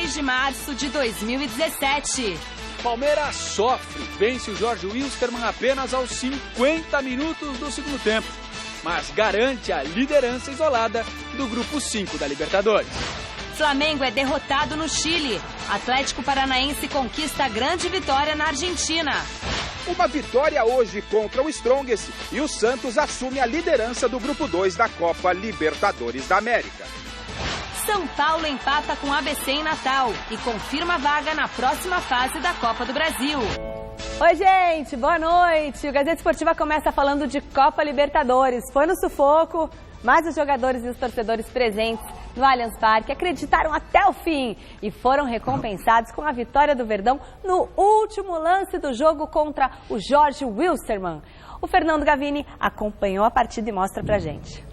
6 de março de 2017. Palmeiras sofre, vence o Jorge Wilstermann apenas aos 50 minutos do segundo tempo, mas garante a liderança isolada do Grupo 5 da Libertadores. Flamengo é derrotado no Chile. Atlético Paranaense conquista grande vitória na Argentina. Uma vitória hoje contra o Strongest e o Santos assume a liderança do Grupo 2 da Copa Libertadores da América. São Paulo empata com ABC em Natal e confirma vaga na próxima fase da Copa do Brasil. Oi, gente, boa noite. O Gazeta Esportiva começa falando de Copa Libertadores. Foi no sufoco, mas os jogadores e os torcedores presentes no Allianz Parque acreditaram até o fim e foram recompensados com a vitória do Verdão no último lance do jogo contra o Jorge Wilstermann. O Fernando Gavini acompanhou a partida e mostra pra gente.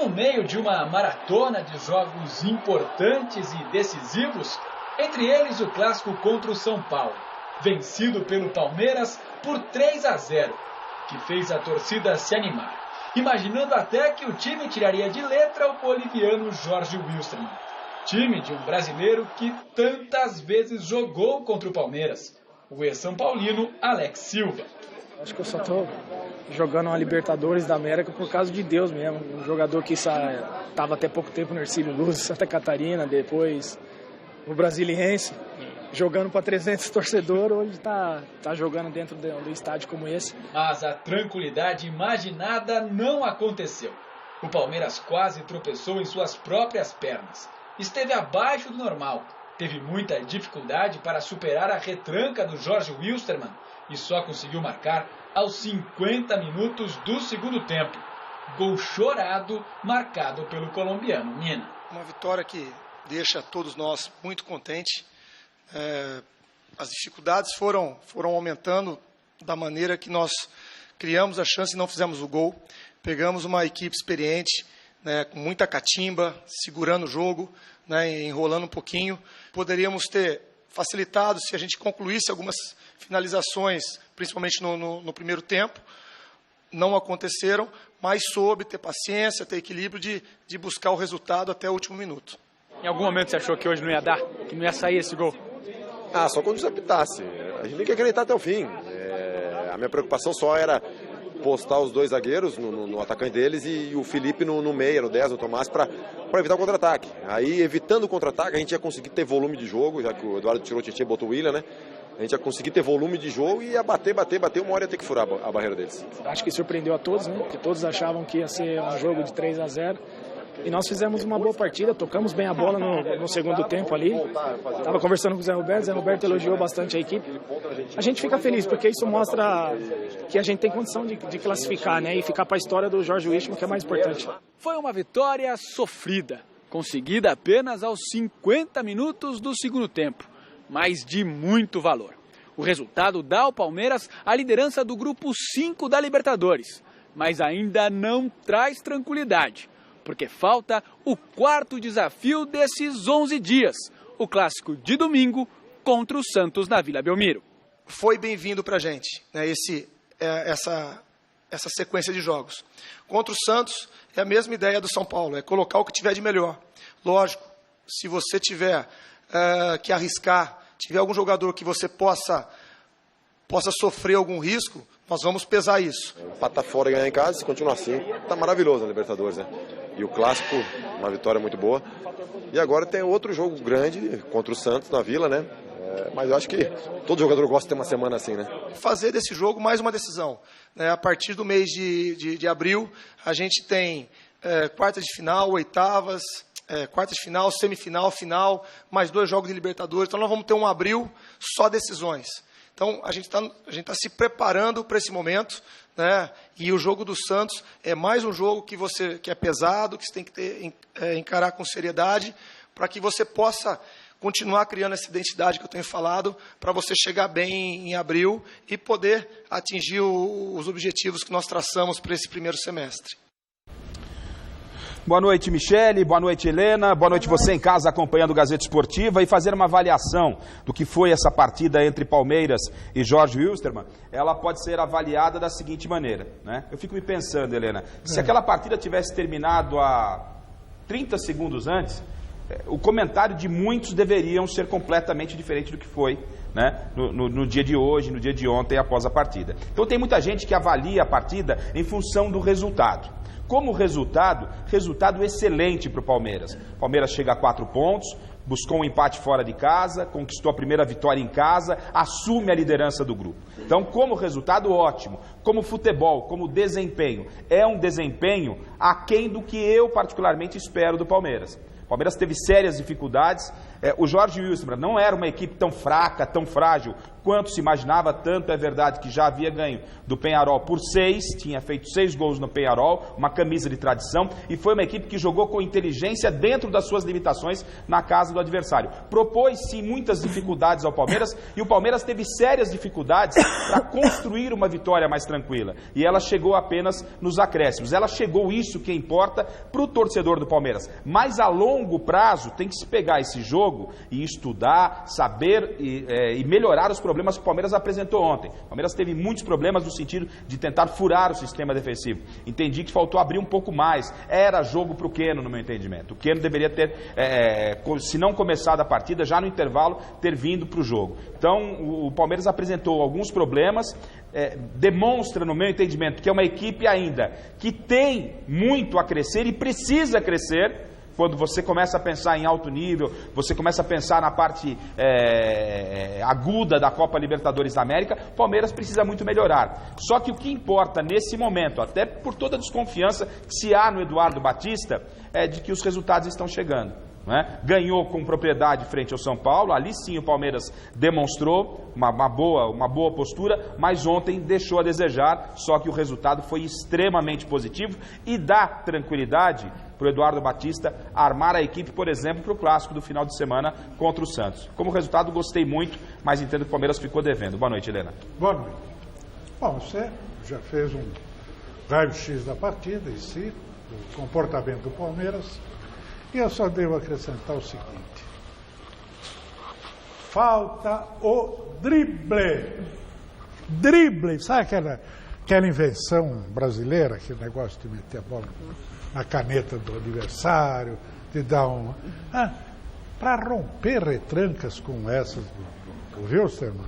No meio de uma maratona de jogos importantes e decisivos, entre eles o clássico contra o São Paulo, vencido pelo Palmeiras por 3-0, que fez a torcida se animar, imaginando até que o time tiraria de letra o boliviano Jorge Wilstermann, time de um brasileiro que tantas vezes jogou contra o Palmeiras, o ex-são paulino Alex Silva. Acho que eu só tô jogando uma Libertadores da América por causa de Deus mesmo. Um jogador que estava até pouco tempo no Ercílio Luz, Santa Catarina, depois o Brasiliense, jogando para 300 torcedores, hoje tá jogando dentro do estádio como esse. Mas a tranquilidade imaginada não aconteceu. O Palmeiras quase tropeçou em suas próprias pernas. Esteve abaixo do normal. Teve muita dificuldade para superar a retranca do Jorge Wilstermann e só conseguiu marcar aos 50 minutos do segundo tempo. Gol chorado, marcado pelo colombiano Mina. Uma vitória que deixa todos nós muito contentes. As dificuldades foram aumentando da maneira que nós criamos a chance e não fizemos o gol. Pegamos uma equipe experiente, né, com muita catimba, segurando o jogo, né, enrolando um pouquinho. Poderíamos ter facilitado se a gente concluísse algumas finalizações, principalmente no primeiro tempo. Não aconteceram, mas soube ter paciência, ter equilíbrio de buscar o resultado até o último minuto. Em algum momento você achou que hoje não ia dar, que não ia sair esse gol? Só quando desapitasse. A gente tem que acreditar até o fim. A minha preocupação só era postar os dois zagueiros no atacante deles e o Felipe no meia, no 10, no Tomás, para evitar o contra-ataque. Aí, evitando o contra-ataque, a gente ia conseguir ter volume de jogo, já que o Eduardo tirou o Tietchan e botou o Willian, né? A gente ia conseguir ter volume de jogo e ia bater, uma hora ia ter que furar a barreira deles. Acho que surpreendeu a todos, né? Porque todos achavam que ia ser um jogo de 3-0. E nós fizemos uma boa partida, tocamos bem a bola no segundo tempo ali. Estava conversando com o Zé Roberto elogiou bastante a equipe. A gente fica feliz, porque isso mostra que a gente tem condição de classificar, né? E ficar para a história do Jorge Wilstermann, que é mais importante. Foi uma vitória sofrida, conseguida apenas aos 50 minutos do segundo tempo, mas de muito valor. O resultado dá ao Palmeiras a liderança do Grupo 5 da Libertadores, mas ainda não traz tranquilidade, porque falta o quarto desafio desses 11 dias, o clássico de domingo contra o Santos na Vila Belmiro. Foi bem-vindo para a gente, né, essa sequência de jogos. Contra o Santos é a mesma ideia do São Paulo, é colocar o que tiver de melhor. Lógico, se você tiver que arriscar, tiver algum jogador que você possa sofrer algum risco, nós vamos pesar isso. Empatar fora e ganhar em casa, se continuar assim, tá maravilhoso na Libertadores, né? E o Clássico, uma vitória muito boa. E agora tem outro jogo grande contra o Santos na Vila, né? Mas eu acho que todo jogador gosta de ter uma semana assim, né? Fazer desse jogo mais uma decisão, né? A partir do mês de abril, a gente tem quartas de final, oitavas, quartas de final, semifinal, final, mais 2 jogos de Libertadores. Então nós vamos ter um abril só decisões. Então a gente tá se preparando para esse momento, né? E o jogo do Santos é mais um jogo que é pesado, que você tem que encarar com seriedade, para que você possa continuar criando essa identidade que eu tenho falado, para você chegar bem em abril e poder atingir os objetivos que nós traçamos para esse primeiro semestre. Boa noite, Michele. Boa noite, Helena. Boa noite você em casa acompanhando o Gazeta Esportiva e fazer uma avaliação do que foi essa partida entre Palmeiras e Jorge Wilstermann. Ela pode ser avaliada da seguinte maneira, né? Eu fico me pensando, Helena, se aquela partida tivesse terminado há 30 segundos antes, o comentário de muitos deveriam ser completamente diferente do que foi, né, no dia de hoje, no dia de ontem, após a partida. Então tem muita gente que avalia a partida em função do resultado. Como resultado excelente para o Palmeiras. O Palmeiras chega a 4 pontos, buscou um empate fora de casa, conquistou a primeira vitória em casa, assume a liderança do grupo. Então, como resultado, ótimo. Como futebol, como desempenho, é um desempenho aquém do que eu particularmente espero do Palmeiras. O Palmeiras teve sérias dificuldades. O Jorge Wilstermann não era uma equipe tão fraca, tão frágil quanto se imaginava. Tanto é verdade que já havia ganho do Peñarol por 6, tinha feito 6 gols no Peñarol, uma camisa de tradição, e foi uma equipe que jogou com inteligência dentro das suas limitações na casa do adversário. Propôs sim muitas dificuldades ao Palmeiras, e o Palmeiras teve sérias dificuldades para construir uma vitória mais tranquila, e ela chegou apenas nos acréscimos. Ela chegou, isso que importa para o torcedor do Palmeiras. Mas a longo prazo tem que se pegar esse jogo e estudar, saber e melhorar os problemas que o Palmeiras apresentou ontem. O Palmeiras teve muitos problemas no sentido de tentar furar o sistema defensivo. Entendi que faltou abrir um pouco mais. Era jogo para o Keno, no meu entendimento. O Keno deveria ter, se não começado a partida, já no intervalo, ter vindo para o jogo. Então, o Palmeiras apresentou alguns problemas, demonstra, no meu entendimento, que é uma equipe ainda que tem muito a crescer e precisa crescer. Quando você começa a pensar em alto nível, você começa a pensar na parte aguda da Copa Libertadores da América, o Palmeiras precisa muito melhorar. Só que o que importa nesse momento, até por toda a desconfiança que se há no Eduardo Batista, é de que os resultados estão chegando. Né? Ganhou com propriedade frente ao São Paulo, ali sim o Palmeiras demonstrou uma boa postura, mas ontem deixou a desejar, só que o resultado foi extremamente positivo e dá tranquilidade para o Eduardo Batista armar a equipe, por exemplo, para o clássico do final de semana contra o Santos. Como resultado, gostei muito, mas entendo que o Palmeiras ficou devendo. Boa noite, Helena. Boa noite. Bom, você já fez um raio-x da partida em si, do comportamento do Palmeiras. E eu só devo acrescentar o seguinte: falta o drible. Drible, sabe aquela invenção brasileira, aquele negócio de meter a bola na caneta do adversário, de dar uma... para romper retrancas como essas do Wilstermann,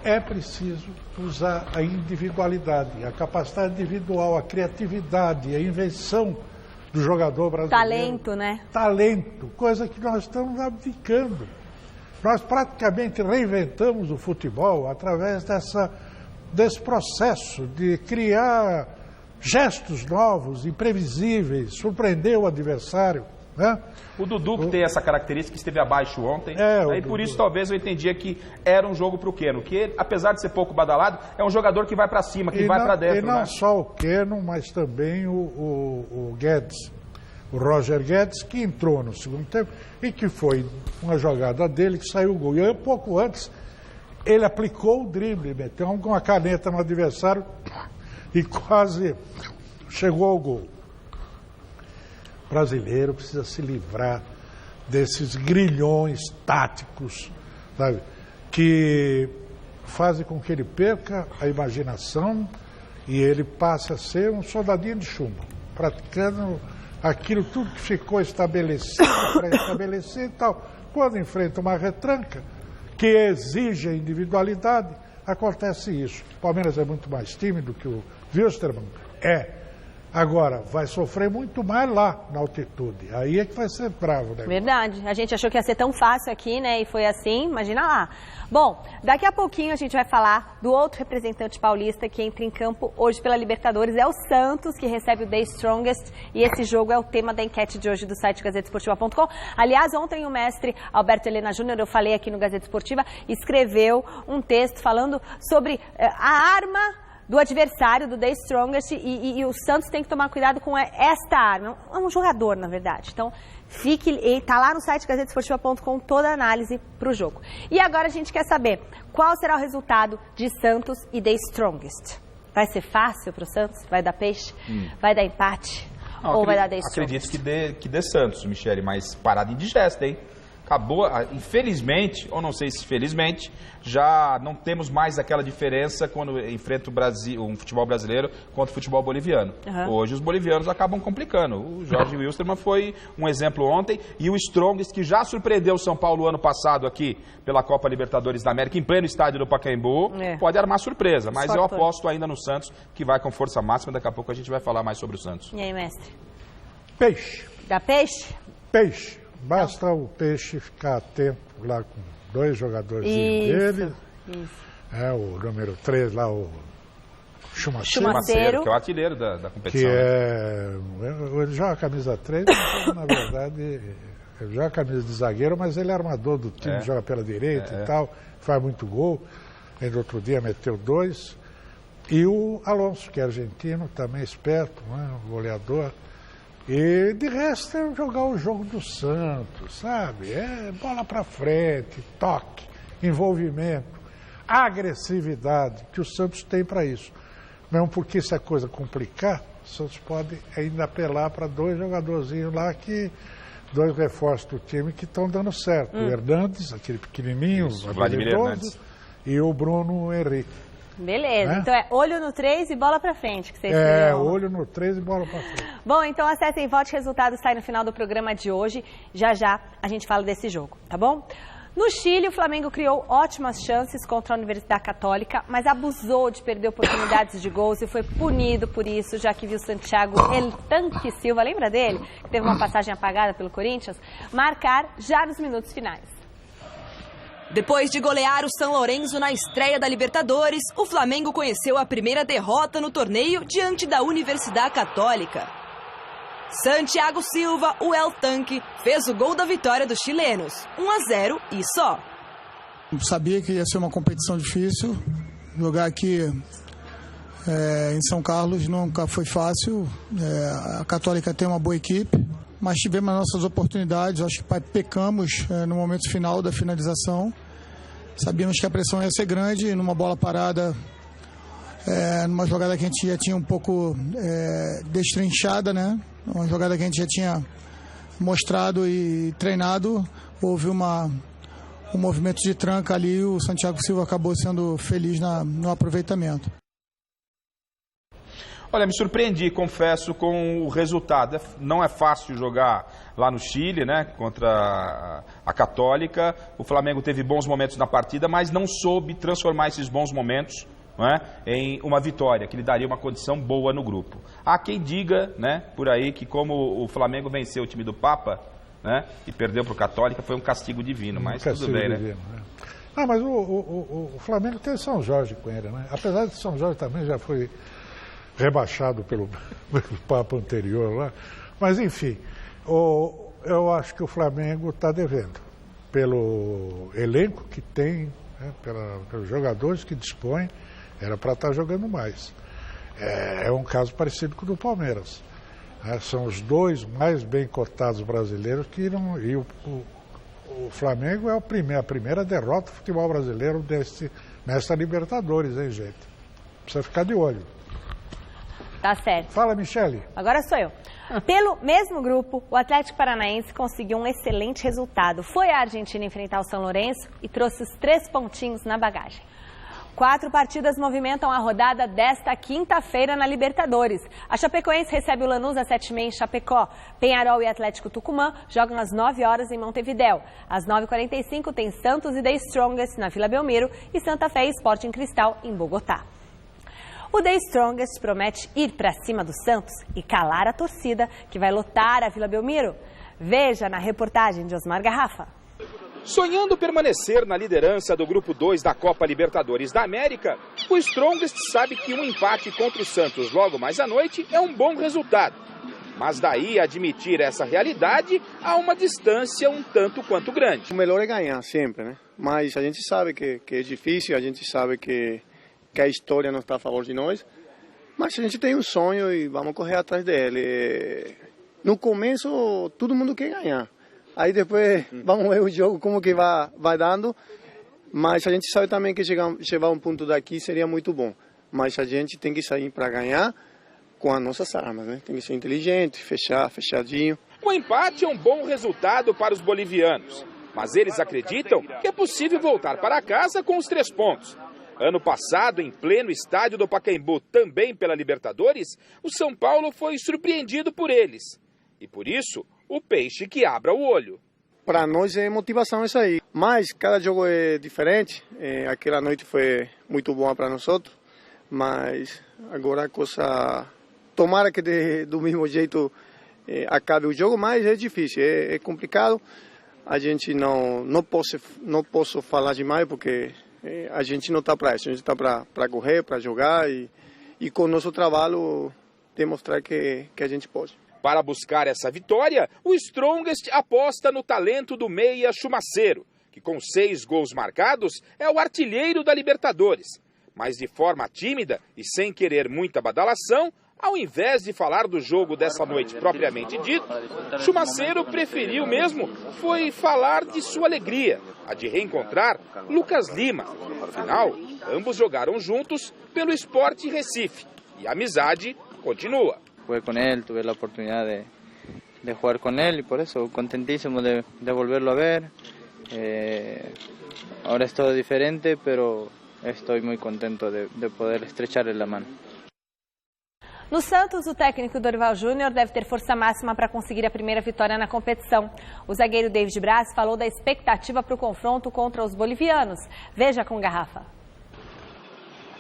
é preciso usar a individualidade, a capacidade individual, a criatividade, a invenção do jogador brasileiro. Talento, né? Talento, coisa que nós estamos abdicando. Nós praticamente reinventamos o futebol através desse processo de criar gestos novos, imprevisíveis, surpreender o adversário. Né? O Dudu, que tem essa característica, esteve abaixo ontem, e por isso talvez eu entendia que era um jogo para o Keno, que apesar de ser pouco badalado, é um jogador que vai para cima, que vai para dentro. E não só o Keno, mas também o Guedes, o Roger Guedes, que entrou no segundo tempo e que foi uma jogada dele que saiu o gol. E aí, um pouco antes, ele aplicou o drible, meteu uma caneta no adversário e quase chegou ao gol. O brasileiro precisa se livrar desses grilhões táticos, sabe, que fazem com que ele perca a imaginação e ele passe a ser um soldadinho de chumbo, praticando aquilo tudo que ficou estabelecido, pré-estabelecido e tal. Quando enfrenta uma retranca que exige a individualidade, acontece isso. O Palmeiras é muito mais tímido que o Wilstermann. Agora, vai sofrer muito mais lá, na altitude. Aí é que vai ser bravo, né? Verdade. A gente achou que ia ser tão fácil aqui, né? E foi assim, imagina lá. Bom, daqui a pouquinho a gente vai falar do outro representante paulista que entra em campo hoje pela Libertadores. É o Santos, que recebe o The Strongest. E esse jogo é o tema da enquete de hoje do site gazetesportiva.com. Aliás, ontem o mestre Alberto Helena Júnior, eu falei aqui no Gazeta Esportiva, escreveu um texto falando sobre a arma do adversário, do The Strongest, e o Santos tem que tomar cuidado com esta arma. É um jogador, na verdade. Então, está lá no site gazetesportiva.com toda a análise para o jogo. E agora a gente quer saber qual será o resultado de Santos e The Strongest. Vai ser fácil para o Santos? Vai dar peixe? Vai dar empate? Ou vai dar The Strongest? Acredito que dê Santos, Michele, mas parada indigesta, hein? infelizmente, ou não sei se felizmente, já não temos mais aquela diferença quando enfrenta o Brasil, um futebol brasileiro contra o futebol boliviano. Hoje os bolivianos acabam complicando. O Jorge Wilstermann foi um exemplo ontem, e o Strongest, que já surpreendeu o São Paulo ano passado aqui pela Copa Libertadores da América, em pleno estádio do Pacaembu, pode armar surpresa, mas eu aposto ainda no Santos, que vai com força máxima. Daqui a pouco a gente vai falar mais sobre o Santos. E aí, mestre? Peixe. Dá peixe? Peixe. Basta o Peixe ficar atento lá com 2 jogadores dele. O número 3 lá, o Chumaceiro, que é o artilheiro da competição. Ele joga a camisa 3, mas na verdade ele joga a camisa de zagueiro, mas ele é armador do time, joga pela direita e tal, faz muito gol. Ele outro dia meteu 2. E o Alonso, que é argentino, também esperto, goleador. E de resto é jogar o jogo do Santos, sabe? É bola pra frente, toque, envolvimento, agressividade, que o Santos tem para isso. Mesmo porque se a coisa complicar, o Santos pode ainda apelar para 2 jogadorzinhos lá, 2 reforços do time que estão dando certo. O Hernandes, aquele pequenininho, habilidoso, e o Bruno Henrique. Beleza, então é olho no 3 e bola pra frente que vocês viram. Olho no 3 e bola pra frente. Bom, então acessem Vote, resultado sai no final do programa de hoje. Já a gente fala desse jogo, tá bom? No Chile, o Flamengo criou ótimas chances contra a Universidade Católica, mas abusou de perder oportunidades de gols e foi punido por isso, já que viu Santiago El Tanque Silva, lembra dele? Que teve uma passagem apagada pelo Corinthians, marcar já nos minutos finais. Depois de golear o São Lourenço na estreia da Libertadores, o Flamengo conheceu a primeira derrota no torneio diante da Universidade Católica. Santiago Silva, o El Tanque, fez o gol da vitória dos chilenos, 1-0 e só. Sabia que ia ser uma competição difícil, jogar aqui em São Carlos nunca foi fácil, a Católica tem uma boa equipe, mas tivemos nossas oportunidades, acho que pecamos no momento final da finalização. Sabíamos que a pressão ia ser grande, numa bola parada, numa jogada que a gente já tinha um pouco destrinchada, né? Uma jogada que a gente já tinha mostrado e treinado, houve um movimento de tranca ali, o Santiago Silva acabou sendo feliz no aproveitamento. Olha, me surpreendi, confesso, com o resultado. Não é fácil jogar lá no Chile, né, contra a Católica. O Flamengo teve bons momentos na partida, mas não soube transformar esses bons momentos, né, em uma vitória, que lhe daria uma condição boa no grupo. Há quem diga, né, por aí, que como o Flamengo venceu o time do Papa, né, e perdeu para o Católica, foi um castigo divino, mas tudo bem, né? Mas o Flamengo tem São Jorge com ele, né? Apesar de São Jorge também já foi rebaixado pelo papo anterior lá, mas enfim, eu acho que o Flamengo está devendo, pelo elenco que tem, né, pelos jogadores que dispõe, era para estar jogando mais. É um caso parecido com o do Palmeiras, né? São os 2 mais bem cotados brasileiros que não, e o Flamengo é a primeira derrota do futebol brasileiro nesta Libertadores, hein, gente? Precisa ficar de olho. Tá certo. Fala, Michele. Agora sou eu. Pelo mesmo grupo, o Atlético Paranaense conseguiu um excelente resultado. Foi a Argentina enfrentar o São Lourenço e trouxe os 3 pontinhos na bagagem. 4 partidas movimentam a rodada desta quinta-feira na Libertadores. A Chapecoense recebe o Lanús às 7h30 em Chapecó. Penharol e Atlético Tucumã jogam às 9 horas em Montevidéu. Às 9h45 tem Santos e The Strongest na Vila Belmiro e Santa Fé e Sporting Cristal em Bogotá. O The Strongest promete ir para cima do Santos e calar a torcida que vai lotar a Vila Belmiro. Veja na reportagem de Osmar Garrafa. Sonhando permanecer na liderança do Grupo 2 da Copa Libertadores da América, o Strongest sabe que um empate contra o Santos logo mais à noite é um bom resultado. Mas daí a admitir essa realidade há uma distância um tanto quanto grande. O melhor é ganhar sempre, né? Mas a gente sabe que é difícil, a gente sabe que a história não está a favor de nós, mas a gente tem um sonho e vamos correr atrás dele. No começo, todo mundo quer ganhar. Aí depois vamos ver o jogo, como que vai dando, mas a gente sabe também que chegar a um ponto daqui seria muito bom. Mas a gente tem que sair para ganhar com as nossas armas, né? Tem que ser inteligente, fechadinho. O empate é um bom resultado para os bolivianos. mas eles acreditam que é possível voltar para casa com os 3 pontos. Ano passado, em pleno estádio do Pacaembu, também pela Libertadores, o São Paulo foi surpreendido por eles. E por isso, o peixe que abra o olho. Para nós é motivação isso aí, mas cada jogo é diferente. Aquela noite foi muito boa para nós, mas agora a coisa... Tomara que do mesmo jeito acabe o jogo, mas é difícil, é complicado. A gente não posso falar demais porque a gente não está para isso, a gente está para correr, para jogar e com o nosso trabalho demonstrar que a gente pode. Para buscar essa vitória, o Strongest aposta no talento do meia Chumaceiro, que com 6 gols marcados é o artilheiro da Libertadores. Mas de forma tímida e sem querer muita badalação, ao invés de falar do jogo dessa noite propriamente dito, Chumaceiro preferiu mesmo foi falar de sua alegria, a de reencontrar Lucas Lima. Afinal, ambos jogaram juntos pelo Sport Recife e a amizade continua. Jugué con él, tuve la oportunidad de jugar con él y por eso contentísimo de volverlo a ver. Ahora es todo diferente, pero estoy muy contento de poder estrecharle la mano. No Santos, o técnico Dorival Júnior deve ter força máxima para conseguir a primeira vitória na competição. O zagueiro David Braz falou da expectativa para o confronto contra os bolivianos. Veja com Garrafa.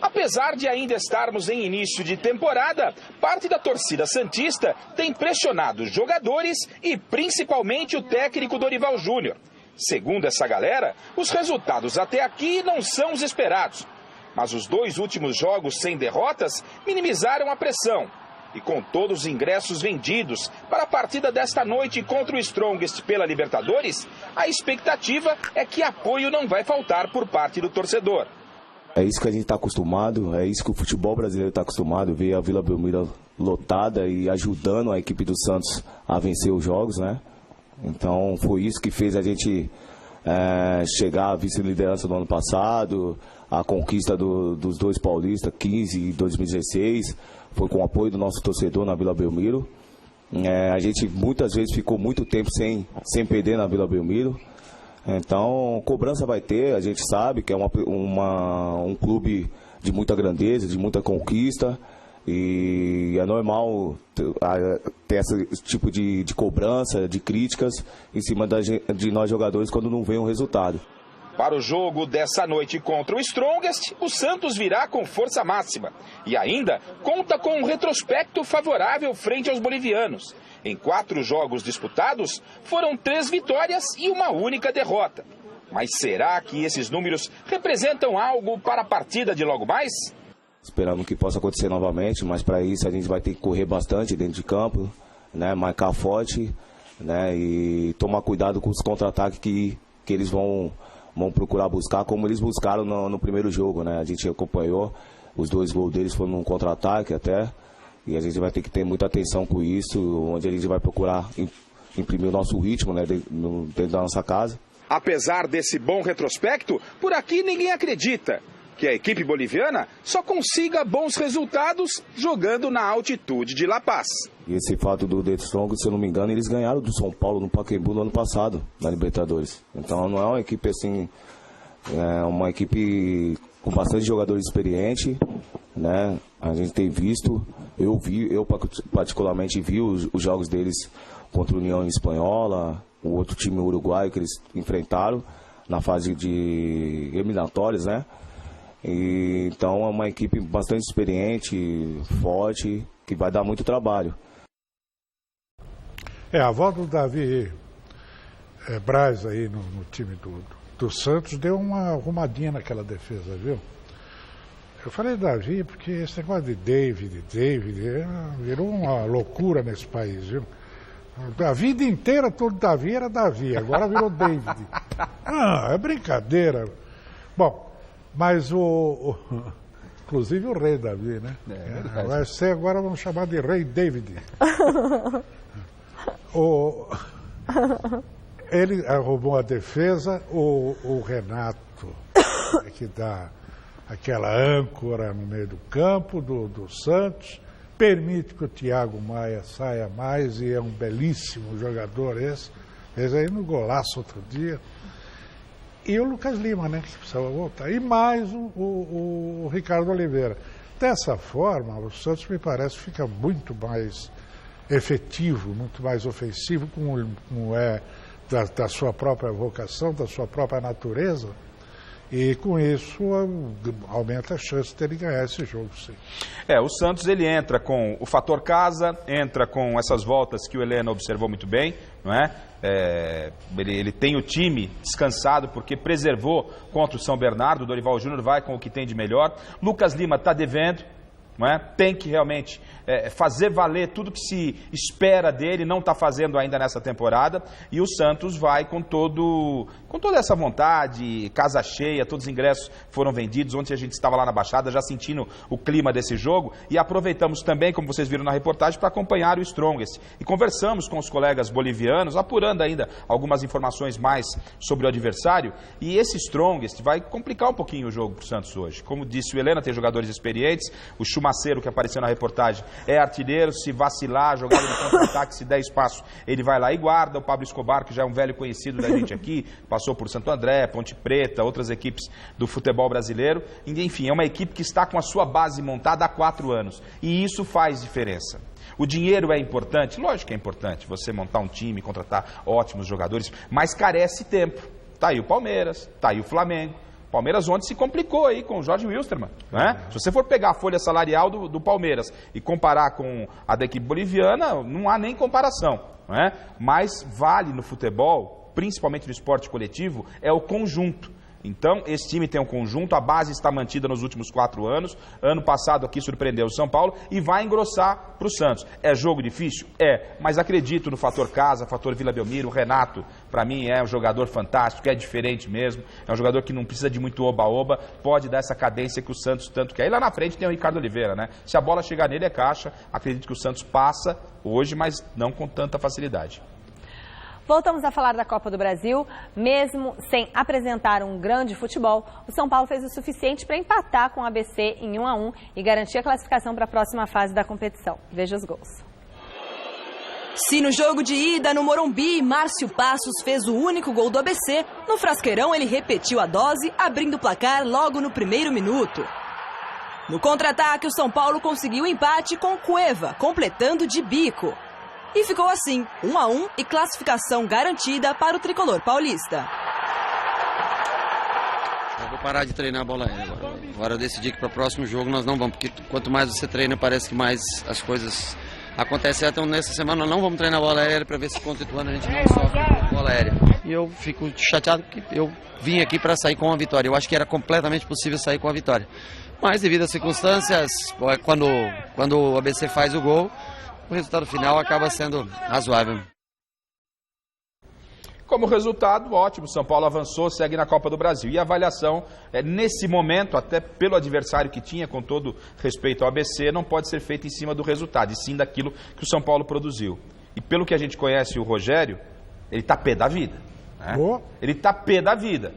Apesar de ainda estarmos em início de temporada, parte da torcida santista tem pressionado os jogadores e principalmente o técnico Dorival Júnior. Segundo essa galera, os resultados até aqui não são os esperados. Mas os 2 últimos jogos sem derrotas minimizaram a pressão. E com todos os ingressos vendidos para a partida desta noite contra o Strongest pela Libertadores, a expectativa é que apoio não vai faltar por parte do torcedor. É isso que a gente está acostumado, é isso que o futebol brasileiro está acostumado, ver a Vila Belmiro lotada e ajudando a equipe do Santos a vencer os jogos, né? Então foi isso que fez a gente chegar à vice-liderança do ano passado, a conquista dos 2 paulistas, 15 e 2016, foi com o apoio do nosso torcedor na Vila Belmiro. A gente muitas vezes ficou muito tempo sem perder na Vila Belmiro. Então, cobrança vai ter, a gente sabe que é um clube de muita grandeza, de muita conquista, e é normal ter esse tipo de cobrança, de críticas em cima de nós jogadores quando não vem um resultado. Para o jogo dessa noite contra o Strongest, o Santos virá com força máxima e ainda conta com um retrospecto favorável frente aos bolivianos. Em 4 jogos disputados, foram 3 vitórias e uma única derrota. Mas será que esses números representam algo para a partida de logo mais? Esperamos que possa acontecer novamente, mas para isso a gente vai ter que correr bastante dentro de campo, né, marcar forte, né, e tomar cuidado com os contra-ataques que eles vão procurar buscar, como eles buscaram no primeiro jogo, né? A gente acompanhou, os 2 gols deles foram num contra-ataque até, e a gente vai ter que ter muita atenção com isso, onde a gente vai procurar imprimir o nosso ritmo, né, dentro da nossa casa. Apesar desse bom retrospecto, por aqui ninguém acredita que a equipe boliviana só consiga bons resultados jogando na altitude de La Paz. E esse fato do The Strong, se eu não me engano, eles ganharam do São Paulo no Pacaembu no ano passado, na Libertadores. Então não é uma equipe assim, é uma equipe com bastante jogadores experientes, né? A gente tem visto, eu particularmente vi os jogos deles contra a União Espanhola, o outro time uruguaio que eles enfrentaram na fase de eliminatórias, né? Então é uma equipe bastante experiente, forte, que vai dar muito trabalho. A volta do Davi Braz aí no time do Santos deu uma arrumadinha naquela defesa, viu? Eu falei Davi porque esse negócio de David, virou uma loucura nesse país, viu? A vida inteira todo Davi era Davi, agora virou David. É brincadeira. Bom, mas inclusive o rei Davi, né? Vai ser agora, vamos chamar de rei David. Ele arrumou a defesa, o Renato, que dá aquela âncora no meio do campo do Santos, permite que o Thiago Maia saia mais, e é um belíssimo jogador esse, fez aí no golaço outro dia. E o Lucas Lima, né, que precisava voltar. E mais o Ricardo Oliveira. Dessa forma, o Santos, me parece, fica muito mais efetivo, muito mais ofensivo, como é da sua própria vocação, da sua própria natureza. E com isso aumenta a chance de ele ganhar esse jogo, sim. O Santos ele entra com o fator casa, entra com essas voltas que o Helena observou muito bem, não é? Ele tem o time descansado porque preservou contra o São Bernardo. O Dorival Júnior vai com o que tem de melhor. Lucas Lima está devendo, não é? Tem que realmente fazer valer tudo que se espera dele, não está fazendo ainda nessa temporada. E o Santos vai com toda essa vontade, casa cheia, todos os ingressos foram vendidos. Ontem a gente estava lá na Baixada já sentindo o clima desse jogo e aproveitamos também, como vocês viram na reportagem, para acompanhar o Strongest. E conversamos com os colegas bolivianos, apurando ainda algumas informações mais sobre o adversário. E esse Strongest vai complicar um pouquinho o jogo para o Santos hoje. Como disse o Helena, tem jogadores experientes. O Chumaceiro, que apareceu na reportagem, é artilheiro. Se vacilar, jogar no contra-ataque, se der espaço, ele vai lá e guarda. O Pablo Escobar, que já é um velho conhecido da gente aqui, passou por Santo André, Ponte Preta, outras equipes do futebol brasileiro. Enfim, é uma equipe que está com a sua base montada há 4 anos. E isso faz diferença. O dinheiro é importante? Lógico que é importante. Você montar um time, contratar ótimos jogadores, mas carece tempo. Tá aí o Palmeiras, tá aí o Flamengo. Palmeiras ontem se complicou aí com o Jorge Wilstermann, né? Se você for pegar a folha salarial do Palmeiras e comparar com a da equipe boliviana, não há nem comparação, né? Mas vale no futebol, principalmente no esporte coletivo, é o conjunto. Então, esse time tem um conjunto, a base está mantida nos últimos 4 anos. Ano passado aqui surpreendeu o São Paulo e vai engrossar para o Santos. É jogo difícil? É, mas acredito no fator casa, fator Vila Belmiro. O Renato, para mim, é um jogador fantástico, é diferente mesmo. É um jogador que não precisa de muito oba-oba, pode dar essa cadência que o Santos tanto quer. E lá na frente tem o Ricardo Oliveira, né? Se a bola chegar nele é caixa. Acredito que o Santos passa hoje, mas não com tanta facilidade. Voltamos a falar da Copa do Brasil. Mesmo sem apresentar um grande futebol, o São Paulo fez o suficiente para empatar com o ABC em 1-1 e garantir a classificação para a próxima fase da competição. Veja os gols. Se no jogo de ida no Morumbi, Márcio Passos fez o único gol do ABC, no Frasqueirão ele repetiu a dose, abrindo o placar logo no primeiro minuto. No contra-ataque, o São Paulo conseguiu o empate com Cueva, completando de bico. E ficou assim, 1-1 e classificação garantida para o tricolor paulista. Eu vou parar de treinar a bola aérea agora. Agora eu decidi que para o próximo jogo nós não vamos, porque quanto mais você treina, parece que mais as coisas acontecem. Então nessa semana nós não vamos treinar a bola aérea para ver se contra o Ituano a gente não sofre com a bola aérea. E eu fico chateado porque eu vim aqui para sair com a vitória. Eu acho que era completamente possível sair com a vitória. Mas devido às circunstâncias, quando o ABC faz o gol, o resultado final acaba sendo razoável. Como resultado, ótimo, São Paulo avançou, segue na Copa do Brasil. E a avaliação, nesse momento, até pelo adversário que tinha, com todo respeito ao ABC, não pode ser feita em cima do resultado, e sim daquilo que o São Paulo produziu. E pelo que a gente conhece o Rogério, ele tá pé da vida. Né? Ele tá pé da vida.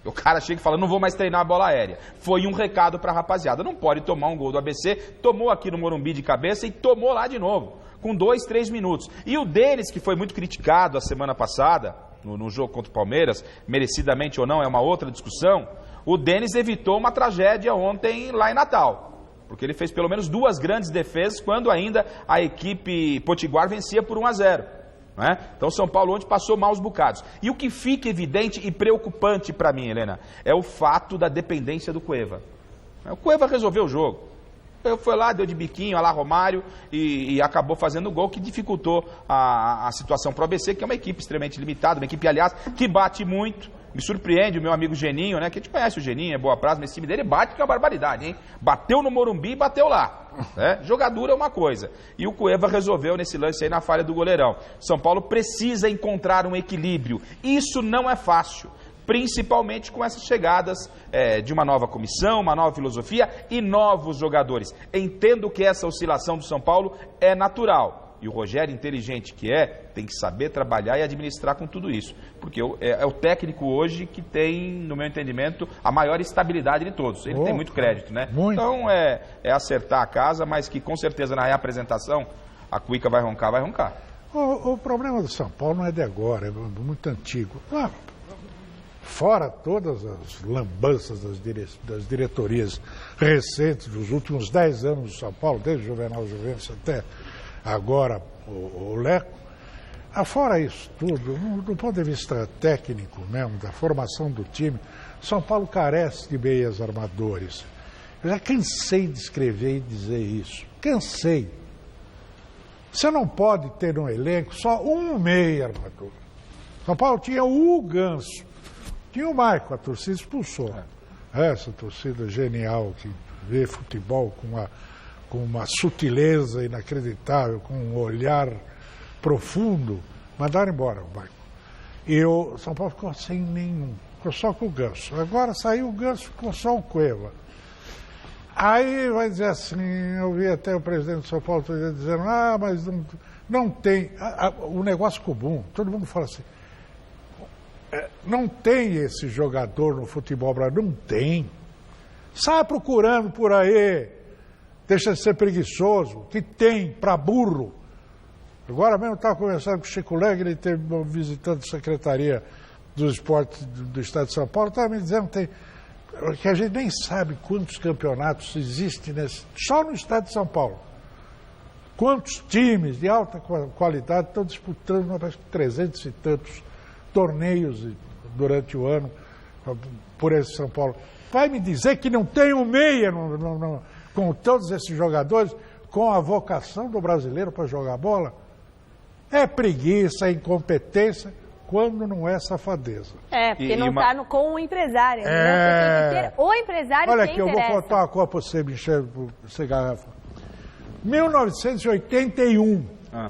O cara chega e fala, não vou mais treinar a bola aérea. Foi um recado para a rapaziada, não pode tomar um gol do ABC, tomou aqui no Morumbi de cabeça e tomou lá de novo, com 2, 3 minutos. E o Denis, que foi muito criticado a semana passada, no jogo contra o Palmeiras, merecidamente ou não, é uma outra discussão, o Denis evitou uma tragédia ontem lá em Natal, porque ele fez pelo menos 2 grandes defesas, quando ainda a equipe potiguar vencia por 1-0. Né? Então o São Paulo ontem passou maus bocados. E o que fica evidente e preocupante para mim, Helena, é o fato da dependência do Cueva. O Cueva resolveu o jogo. Ele foi lá, deu de biquinho, a lá Romário, e acabou fazendo o gol que dificultou a situação para o ABC, que é uma equipe extremamente limitada, uma equipe, aliás, que bate muito. Me surpreende o meu amigo Geninho, né? Que a gente conhece o Geninho, é boa praça, mas esse time dele bate que é uma barbaridade, hein? Bateu no Morumbi e bateu lá. Né? Jogadura é uma coisa. E o Cueva resolveu nesse lance aí na falha do goleirão. São Paulo precisa encontrar um equilíbrio. Isso não é fácil. Principalmente com essas chegadas de uma nova comissão, uma nova filosofia e novos jogadores. Entendo que essa oscilação do São Paulo é natural. E o Rogério, inteligente que tem que saber trabalhar e administrar com tudo isso. Porque é o técnico hoje que tem, no meu entendimento, a maior estabilidade de todos. Ele tem muito crédito, né? Muito. Então é acertar a casa, mas que com certeza na reapresentação a cuíca vai roncar, vai roncar. O problema do São Paulo não é de agora, é muito antigo. Fora todas as lambanças das diretorias recentes dos últimos 10 anos do São Paulo, desde o Juvenal Juventus até agora o Leco, fora isso tudo, do ponto de vista técnico mesmo, da formação do time, São Paulo carece de meias armadores. Eu já cansei de escrever e dizer isso. Cansei. Você não pode ter no elenco só um meia armador. São Paulo tinha o Ganso, tinha o Maicon, a torcida expulsou. Essa torcida genial que vê futebol com uma sutileza inacreditável, com um olhar profundo, mandaram embora o Maicon. E o São Paulo ficou sem nenhum, ficou só com o Ganso. Agora saiu o Ganso, ficou só o Cueva. Aí vai dizer assim, eu vi até o presidente do São Paulo dizendo, mas não tem, o negócio comum, todo mundo fala assim, não tem esse jogador no futebol brasileiro, não tem. Sai procurando por aí, deixa de ser preguiçoso, que tem para burro. Agora mesmo eu estava conversando com o Chico Legre, ele esteve visitando a Secretaria dos Esportes do Estado de São Paulo, estava me dizendo que a gente nem sabe quantos campeonatos existem só no Estado de São Paulo. Quantos times de alta qualidade estão disputando 300 e tantos torneios durante o ano por esse São Paulo. Vai me dizer que não tem um meia com todos esses jogadores, com a vocação do brasileiro para jogar bola? É preguiça, é incompetência, quando não é safadeza. Porque não está com o empresário. Você tem que ter o empresário. Olha aqui, eu vou contar uma coisa para você, Michel, você garrafa. 1981,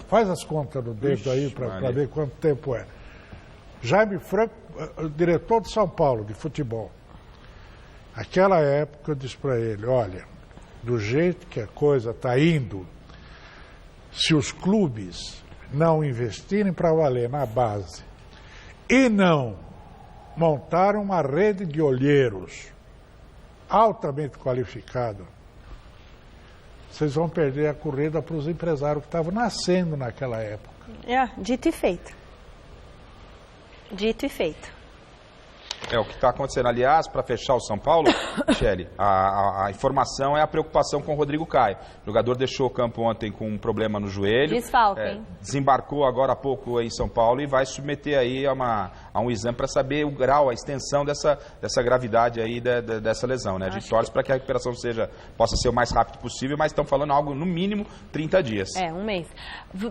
faz as contas no dedo aí para ver quanto tempo é. Jaime Franco, diretor de São Paulo, de futebol. Naquela época eu disse para ele, olha, do jeito que a coisa está indo, se os clubes não investirem para valer na base e não montaram uma rede de olheiros altamente qualificada, vocês vão perder a corrida para os empresários que estavam nascendo naquela época. Dito e feito. Dito e feito. É o que está acontecendo. Aliás, para fechar o São Paulo, Michele, a informação é a preocupação com o Rodrigo Caio. O jogador deixou o campo ontem com um problema no joelho. Desfalque, hein? Desembarcou agora há pouco em São Paulo e vai submeter aí a um exame para saber o grau, a extensão dessa gravidade aí dessa lesão, né? A gente torce para que a recuperação possa ser o mais rápido possível, mas estão falando algo no mínimo 30 dias. Um mês.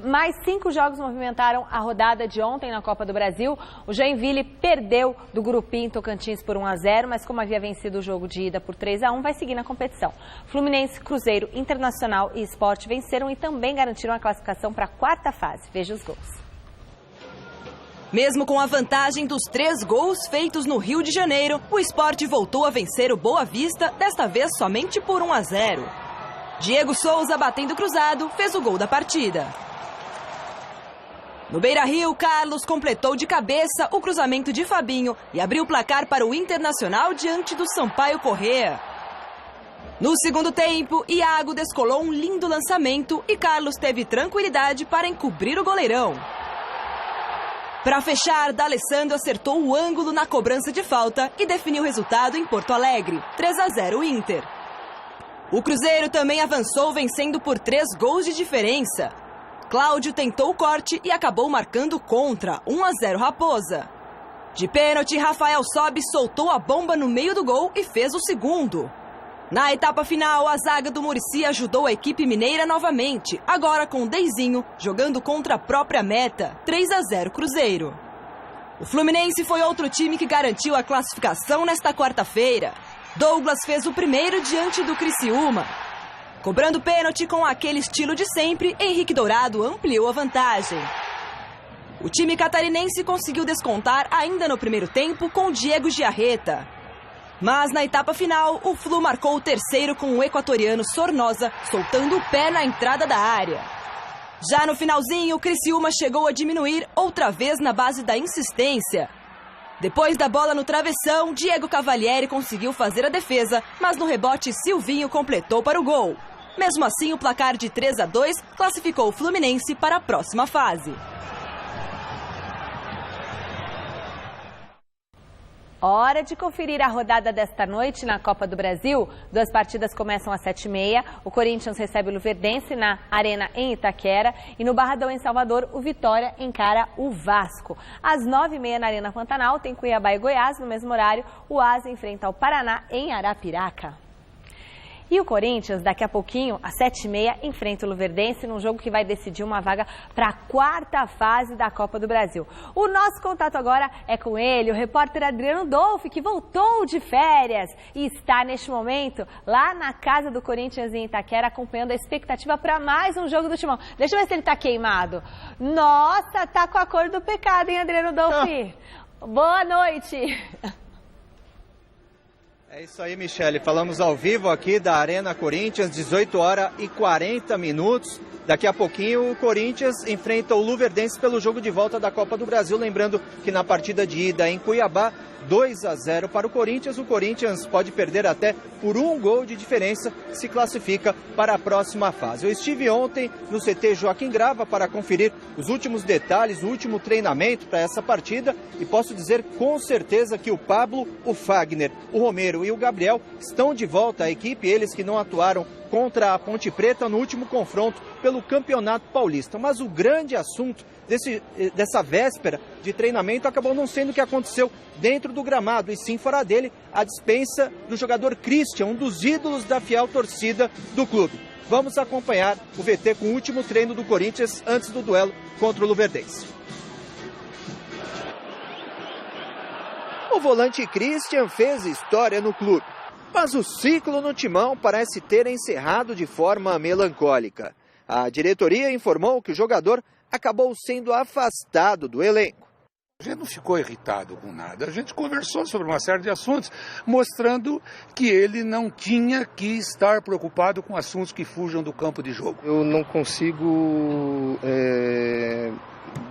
Mais 5 jogos movimentaram a rodada de ontem na Copa do Brasil. O Joinville perdeu do Grupinho Tocantins por 1-0, mas como havia vencido o jogo de ida por 3-1, vai seguir na competição. Fluminense, Cruzeiro, Internacional e Sport venceram e também garantiram a classificação para a 4ª fase. Veja os gols. Mesmo com a vantagem dos 3 gols feitos no Rio de Janeiro, o Sport voltou a vencer o Boa Vista, desta vez somente por 1-0. Diego Souza, batendo cruzado, fez o gol da partida. No Beira-Rio, Carlos completou de cabeça o cruzamento de Fabinho e abriu o placar para o Internacional diante do Sampaio Corrêa. No segundo tempo, Iago descolou um lindo lançamento e Carlos teve tranquilidade para encobrir o goleirão. Para fechar, D'Alessandro acertou o ângulo na cobrança de falta e definiu o resultado em Porto Alegre, 3-0 Inter. O Cruzeiro também avançou vencendo por 3 gols de diferença. Cláudio tentou o corte e acabou marcando contra, 1-0 Raposa. De pênalti, Rafael Sobe soltou a bomba no meio do gol e fez o segundo. Na etapa final, a zaga do Muricy ajudou a equipe mineira novamente, agora com o Deizinho, jogando contra a própria meta, 3-0 Cruzeiro. O Fluminense foi outro time que garantiu a classificação nesta quarta-feira. Douglas fez o primeiro diante do Criciúma. Cobrando pênalti com aquele estilo de sempre, Henrique Dourado ampliou a vantagem. O time catarinense conseguiu descontar ainda no primeiro tempo com Diego Giarreta. Mas na etapa final, o Flu marcou o terceiro com o equatoriano Sornosa, soltando o pé na entrada da área. Já no finalzinho, o Criciúma chegou a diminuir outra vez na base da insistência. Depois da bola no travessão, Diego Cavalieri conseguiu fazer a defesa, mas no rebote Silvinho completou para o gol. Mesmo assim, o placar de 3-2 classificou o Fluminense para a próxima fase. Hora de conferir a rodada desta noite na Copa do Brasil. 2 partidas começam às 7h30. O Corinthians recebe o Luverdense na Arena em Itaquera. E no Barradão, em Salvador, o Vitória encara o Vasco. Às 9h30 na Arena Pantanal tem Cuiabá e Goiás. No mesmo horário, o Asa enfrenta o Paraná em Arapiraca. E o Corinthians, daqui a pouquinho, às 7h30, enfrenta o Luverdense num jogo que vai decidir uma vaga para a 4ª fase da Copa do Brasil. O nosso contato agora é com ele, o repórter Adriano Dolfi, que voltou de férias e está, neste momento, lá na casa do Corinthians em Itaquera, acompanhando a expectativa para mais um jogo do Timão. Deixa eu ver se ele está queimado. Nossa, tá com a cor do pecado, hein, Adriano Dolfi? Boa noite! É isso aí, Michele. Falamos ao vivo aqui da Arena Corinthians, 18h40. Daqui a pouquinho o Corinthians enfrenta o Luverdense pelo jogo de volta da Copa do Brasil. Lembrando que na partida de ida em Cuiabá, 2-0 para o Corinthians pode perder até por 1 gol de diferença, se classifica para a próxima fase. Eu estive ontem no CT Joaquim Grava para conferir os últimos detalhes, o último treinamento para essa partida e posso dizer com certeza que o Pablo, o Fagner, o Romero e o Gabriel estão de volta à equipe, eles que não atuaram contra a Ponte Preta no último confronto pelo Campeonato Paulista. Mas o grande assunto dessa véspera de treinamento acabou não sendo o que aconteceu dentro do gramado, e sim fora dele, a dispensa do jogador Christian, um dos ídolos da fiel torcida do clube. Vamos acompanhar o VT com o último treino do Corinthians antes do duelo contra o Luverdense. O volante Christian fez história no clube, mas o ciclo no Timão parece ter encerrado de forma melancólica. A diretoria informou que o jogador acabou sendo afastado do elenco. A gente não ficou irritado com nada, a gente conversou sobre uma série de assuntos, mostrando que ele não tinha que estar preocupado com assuntos que fujam do campo de jogo. Eu não consigo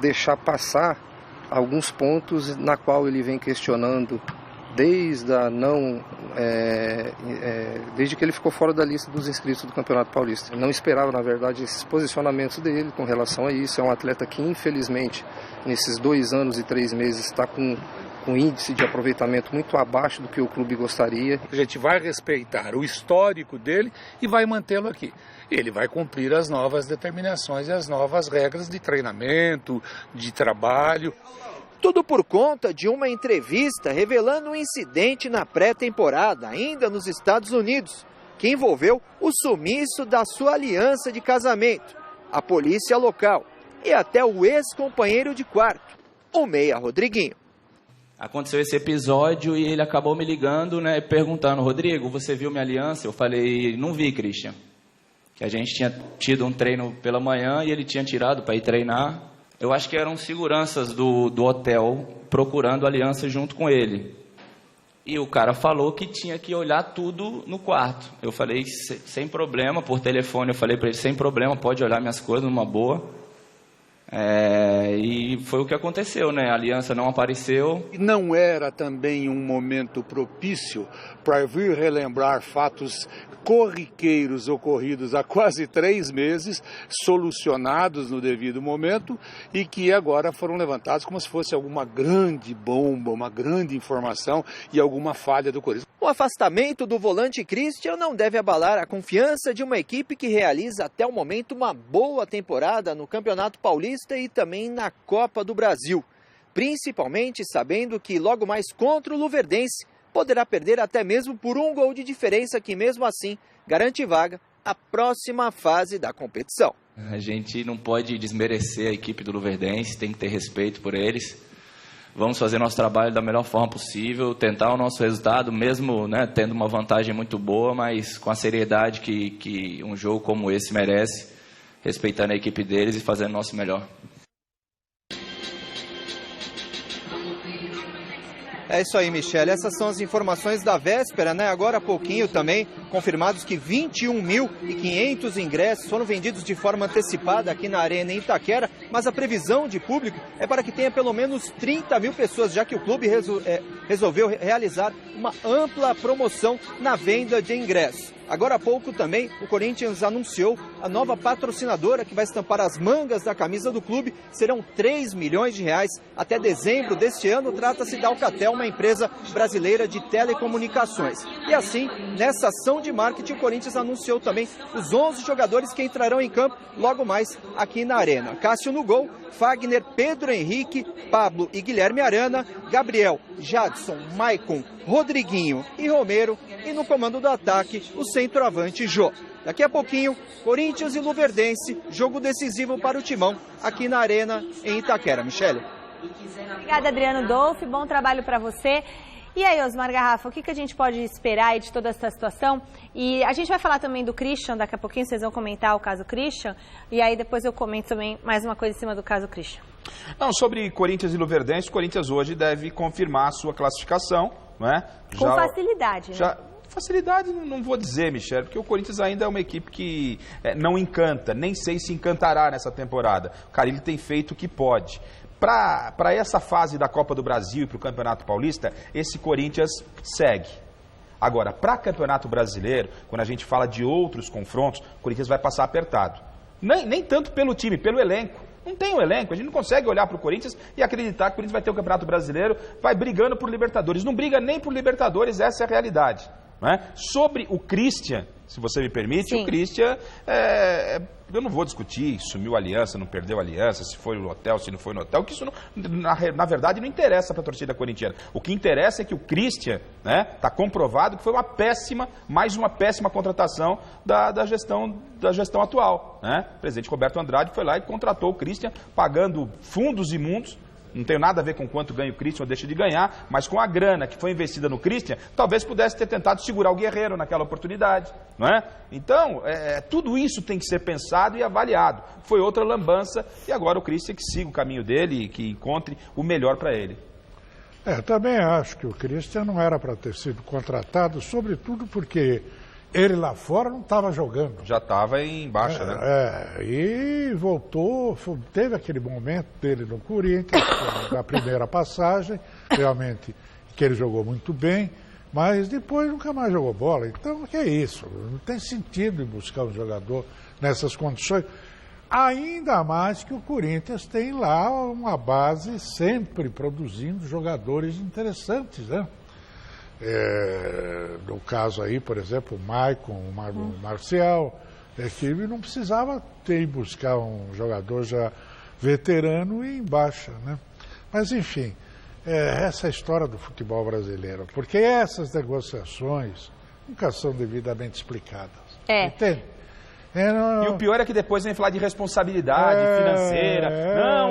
deixar passar alguns pontos na qual ele vem questionando desde que ele ficou fora da lista dos inscritos do Campeonato Paulista. Eu não esperava, na verdade, esses posicionamentos dele com relação a isso. É um atleta que, infelizmente, nesses 2 anos e 3 meses está com índice de aproveitamento muito abaixo do que o clube gostaria. A gente vai respeitar o histórico dele e vai mantê-lo aqui. Ele vai cumprir as novas determinações e as novas regras de treinamento, de trabalho. Tudo por conta de uma entrevista revelando um incidente na pré-temporada, ainda nos Estados Unidos, que envolveu o sumiço da sua aliança de casamento, a polícia local e até o ex-companheiro de quarto, o Meia Rodriguinho. Aconteceu esse episódio e ele acabou me ligando, né, perguntando: Rodrigo, você viu minha aliança? Eu falei: não vi, Christian. Que a gente tinha tido um treino pela manhã e ele tinha tirado para ir treinar. Eu acho que eram seguranças do hotel procurando aliança junto com ele. E o cara falou que tinha que olhar tudo no quarto. Eu falei: sem problema, por telefone eu falei para ele: sem problema, pode olhar minhas coisas numa boa. E foi o que aconteceu, né? A aliança não apareceu. Não era também um momento propício para vir relembrar fatos corriqueiros ocorridos há quase 3 meses, solucionados no devido momento e que agora foram levantados como se fosse alguma grande bomba, uma grande informação e alguma falha do Corinthians. O afastamento do volante Christian não deve abalar a confiança de uma equipe que realiza até o momento uma boa temporada no Campeonato Paulista e também na Copa do Brasil, principalmente sabendo que logo mais contra o Luverdense poderá perder até mesmo por 1 gol de diferença, que mesmo assim garante vaga à próxima fase da competição. A gente não pode desmerecer a equipe do Luverdense, tem que ter respeito por eles. Vamos fazer nosso trabalho da melhor forma possível, tentar o nosso resultado, mesmo, né, tendo uma vantagem muito boa, mas com a seriedade que um jogo como esse merece, respeitando a equipe deles e fazendo o nosso melhor. É isso aí, Michele. Essas são as informações da véspera, né? Agora há pouquinho também confirmados que 21.500 ingressos foram vendidos de forma antecipada aqui na Arena em Itaquera, mas a previsão de público é para que tenha pelo menos 30 mil pessoas, já que o clube resolveu realizar uma ampla promoção na venda de ingressos. Agora há pouco também o Corinthians anunciou a nova patrocinadora que vai estampar as mangas da camisa do clube. Serão 3 milhões de reais até dezembro deste ano. Trata-se da Alcatel, uma empresa brasileira de telecomunicações. E assim, nessa ação de marketing, o Corinthians anunciou também os 11 jogadores que entrarão em campo logo mais aqui na Arena. Cássio no gol, Fagner, Pedro Henrique, Pablo e Guilherme Arana, Gabriel, Jadson, Maicon, Rodriguinho e Romero, e no comando do ataque, o centroavante Jô. Daqui a pouquinho, Corinthians e Luverdense, jogo decisivo para o Timão, aqui na Arena, em Itaquera. Michele. Obrigada, Adriano Dolfi, bom trabalho para você. E aí, Osmar Garrafa, o que a gente pode esperar aí de toda essa situação? E a gente vai falar também do Christian, daqui a pouquinho vocês vão comentar o caso Christian, e aí depois eu comento também mais uma coisa em cima do caso Christian. Não, sobre Corinthians e Luverdense, o Corinthians hoje deve confirmar a sua classificação, não é? Com facilidade, né? Facilidade não vou dizer, Michel, porque o Corinthians ainda é uma equipe que não encanta, nem sei se encantará nessa temporada. O Carille tem feito o que pode. Para essa fase da Copa do Brasil e para o Campeonato Paulista, esse Corinthians segue. Agora, para Campeonato Brasileiro, quando a gente fala de outros confrontos, o Corinthians vai passar apertado. Nem tanto pelo time, pelo elenco. Não tem um elenco, a gente não consegue olhar para o Corinthians e acreditar que o Corinthians vai ter o Campeonato Brasileiro, vai brigando por Libertadores. Não briga nem por Libertadores, essa é a realidade. Não é? Sobre o Christian, se você me permite, sim. O Christian, eu não vou discutir, sumiu a aliança, não perdeu a aliança, se foi no hotel, se não foi no hotel, que isso na verdade não interessa para a torcida corintiana. O que interessa é que o Christian, está comprovado que foi mais uma péssima contratação da gestão atual. Né? O presidente Roberto Andrade foi lá e contratou o Christian, pagando fundos imundos. Não tem nada a ver com quanto ganha o Christian ou deixa de ganhar, mas com a grana que foi investida no Christian, talvez pudesse ter tentado segurar o Guerreiro naquela oportunidade, não é? Então, tudo isso tem que ser pensado e avaliado. Foi outra lambança e agora o Christian que siga o caminho dele e que encontre o melhor para ele. Também acho que o Christian não era para ter sido contratado, sobretudo porque ele lá fora não estava jogando. Já estava em baixa, né? E voltou, teve aquele momento dele no Corinthians, na primeira passagem, realmente que ele jogou muito bem, mas depois nunca mais jogou bola. Então, o que é isso? Não tem sentido buscar um jogador nessas condições. Ainda mais que o Corinthians tem lá uma base sempre produzindo jogadores interessantes, né? No caso aí, por exemplo, o Maicon, o Marcial, que não precisava ter buscar um jogador já veterano e em baixa, né? Mas enfim, essa é a história do futebol brasileiro, porque essas negociações nunca são devidamente explicadas. Entende? E o pior é que depois vem falar de responsabilidade financeira.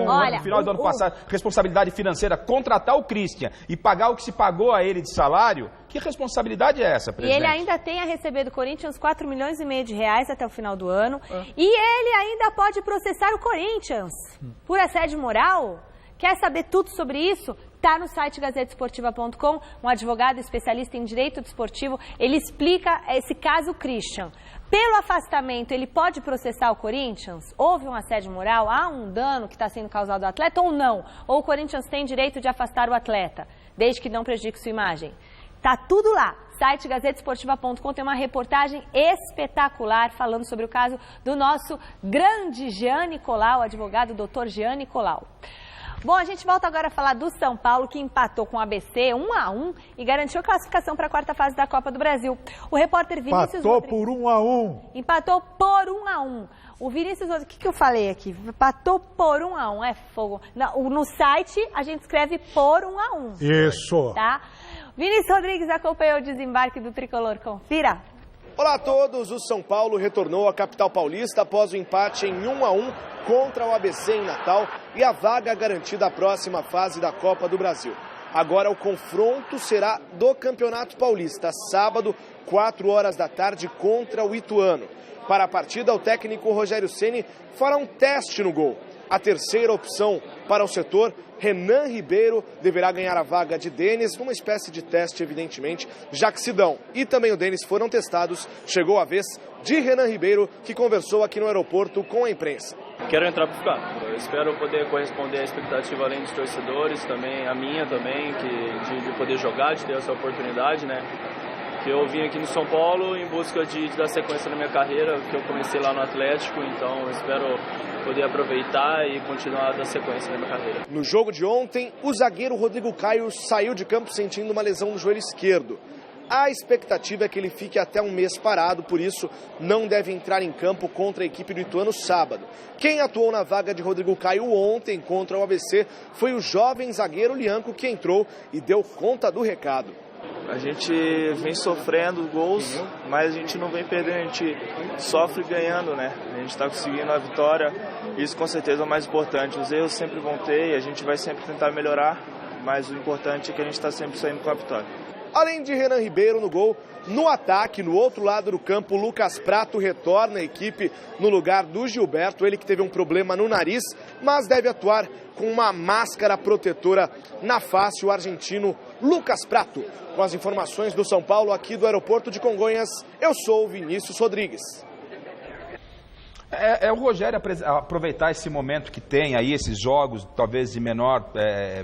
No final do ano passado, responsabilidade financeira, contratar o Christian e pagar o que se pagou a ele de salário. Que responsabilidade é essa, presidente? E ele ainda tem a receber do Corinthians 4,5 milhões de reais até o final do ano. E ele ainda pode processar o Corinthians por assédio moral. Quer saber tudo sobre isso? Está no site gazetesportiva.com, um advogado especialista em direito desportivo, ele explica esse caso Christian. Pelo afastamento, ele pode processar o Corinthians? Houve um assédio moral? Há um dano que está sendo causado ao atleta ou não? Ou o Corinthians tem direito de afastar o atleta, desde que não prejudique sua imagem? Tá tudo lá. Site gazetesportiva.com tem uma reportagem espetacular falando sobre o caso do nosso grande Jean Nicolau, advogado Dr. Jean Nicolau. Bom, a gente volta agora a falar do São Paulo, que empatou com o ABC 1-1 e garantiu a classificação para a quarta fase da Copa do Brasil. O repórter Vinícius Empatou por 1-1. Empatou por 1-1. O Vinícius, o que eu falei aqui? Empatou por 1-1, é fogo. No site a gente escreve por 1-1. Isso. Tá? Vinícius Rodrigues acompanhou o desembarque do Tricolor. Confira. Olá a todos, o São Paulo retornou à capital paulista após o empate em 1-1 contra o ABC em Natal e a vaga garantida à próxima fase da Copa do Brasil. Agora o confronto será do Campeonato Paulista, sábado, 4 horas da tarde, contra o Ituano. Para a partida, o técnico Rogério Ceni fará um teste no gol. A terceira opção para o setor, Renan Ribeiro, deverá ganhar a vaga de Denis, numa espécie de teste, evidentemente, já que Sidão e também o Denis foram testados. Chegou a vez de Renan Ribeiro, que conversou aqui no aeroporto com a imprensa. Quero entrar para ficar. Eu espero poder corresponder à expectativa além dos torcedores, também a minha também, de poder jogar, de ter essa oportunidade, né? que eu vim aqui no São Paulo em busca de dar sequência na minha carreira, que eu comecei lá no Atlético, então eu espero poder aproveitar e continuar a dar sequência na minha carreira. No jogo de ontem, o zagueiro Rodrigo Caio saiu de campo sentindo uma lesão no joelho esquerdo. A expectativa é que ele fique até um mês parado, por isso não deve entrar em campo contra a equipe do Ituano sábado. Quem atuou na vaga de Rodrigo Caio ontem contra o ABC foi o jovem zagueiro Lianco, que entrou e deu conta do recado. A gente vem sofrendo gols, mas a gente não vem perdendo, a gente sofre ganhando, né? A gente está conseguindo a vitória, isso com certeza é o mais importante. Os erros sempre vão ter e a gente vai sempre tentar melhorar, mas o importante é que a gente está sempre saindo com a vitória. Além de Renan Ribeiro no gol, no ataque, no outro lado do campo, Lucas Prato retorna a equipe no lugar do Gilberto, ele que teve um problema no nariz, mas deve atuar com uma máscara protetora na face, o argentino Lucas Prato. Com as informações do São Paulo, aqui do aeroporto de Congonhas, eu sou o Vinícius Rodrigues. É o Rogério aproveitar esse momento que tem aí, esses jogos talvez de menor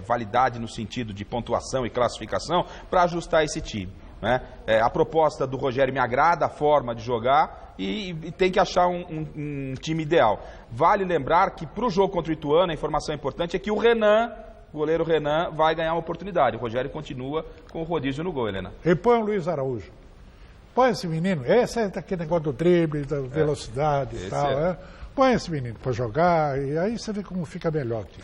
validade no sentido de pontuação e classificação, para ajustar esse time, né? A proposta do Rogério me agrada, a forma de jogar e tem que achar um time ideal. Vale lembrar que para o jogo contra o Ituano, a informação importante é que o goleiro Renan vai ganhar uma oportunidade. O Rogério continua com o rodízio no gol, Helena. E põe o Luiz Araújo. Põe esse menino, esse é aquele negócio do drible, da velocidade e tal. Põe esse menino para jogar e aí você vê como fica melhor aqui.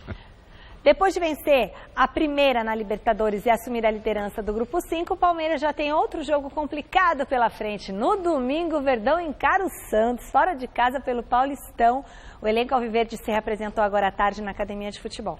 Depois de vencer a primeira na Libertadores e assumir a liderança do Grupo 5, o Palmeiras já tem outro jogo complicado pela frente. No domingo, o Verdão encara o Santos, fora de casa pelo Paulistão. O elenco alviverde se reapresentou agora à tarde na Academia de Futebol.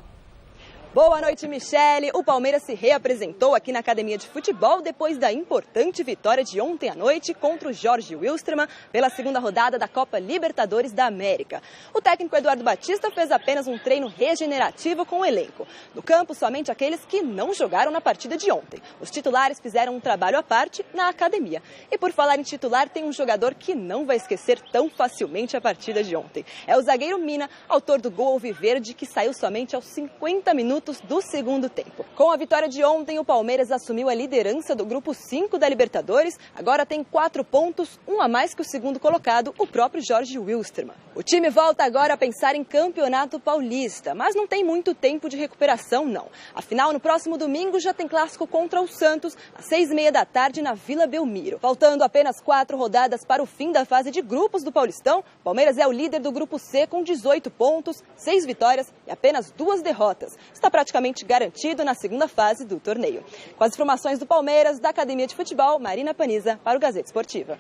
Boa noite, Michele. O Palmeiras se reapresentou aqui na Academia de Futebol depois da importante vitória de ontem à noite contra o Jorge Wilstermann pela segunda rodada da Copa Libertadores da América. O técnico Eduardo Batista fez apenas um treino regenerativo com o elenco. No campo, somente aqueles que não jogaram na partida de ontem. Os titulares fizeram um trabalho à parte na academia. E por falar em titular, tem um jogador que não vai esquecer tão facilmente a partida de ontem. É o zagueiro Mina, autor do gol alviverde, que saiu somente aos 50 minutos do segundo tempo. Com a vitória de ontem, o Palmeiras assumiu a liderança do Grupo 5 da Libertadores. Agora tem 4 pontos, um a mais que o segundo colocado, o próprio Jorge Wilstermann. O time volta agora a pensar em Campeonato Paulista, mas não tem muito tempo de recuperação, não. Afinal, no próximo domingo já tem clássico contra o Santos, às 6h30 da tarde na Vila Belmiro. Faltando apenas 4 rodadas para o fim da fase de grupos do Paulistão, Palmeiras é o líder do Grupo C com 18 pontos, 6 vitórias e apenas 2 derrotas. Está praticamente garantido na segunda fase do torneio. Com as informações do Palmeiras, da Academia de Futebol, Marina Paniza para o Gazeta Esportiva.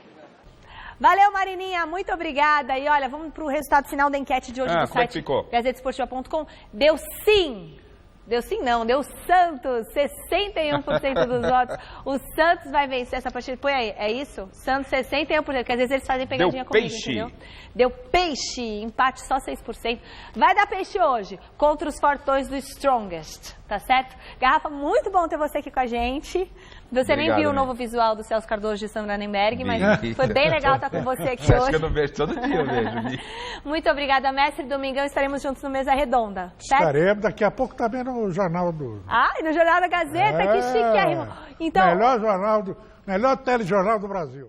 Valeu, Marininha, muito obrigada. E olha, vamos para o resultado final da enquete de hoje do site gazetesportiva.com. Deu sim. Deu sim não, deu Santos, 61% dos votos. O Santos vai vencer essa partida. Põe aí, é isso? Santos 61%, porque às vezes eles fazem pegadinha comigo, entendeu? Deu peixe, empate só 6%. Vai dar peixe hoje, contra os fortões do Strongest, tá certo? Garrafa, muito bom ter você aqui com a gente. Você nem viu o novo visual do Celso Cardoso de Sandra Nemberg, mas foi bem legal estar com você aqui hoje. Acho que eu não vejo todo dia, eu vejo. Muito obrigada, mestre. Domingão estaremos juntos no Mesa Redonda, certo? Estaremos, daqui a pouco também no Jornal do... Ah, no Jornal da Gazeta, que chiquérrimo. Então... Melhor telejornal do Brasil.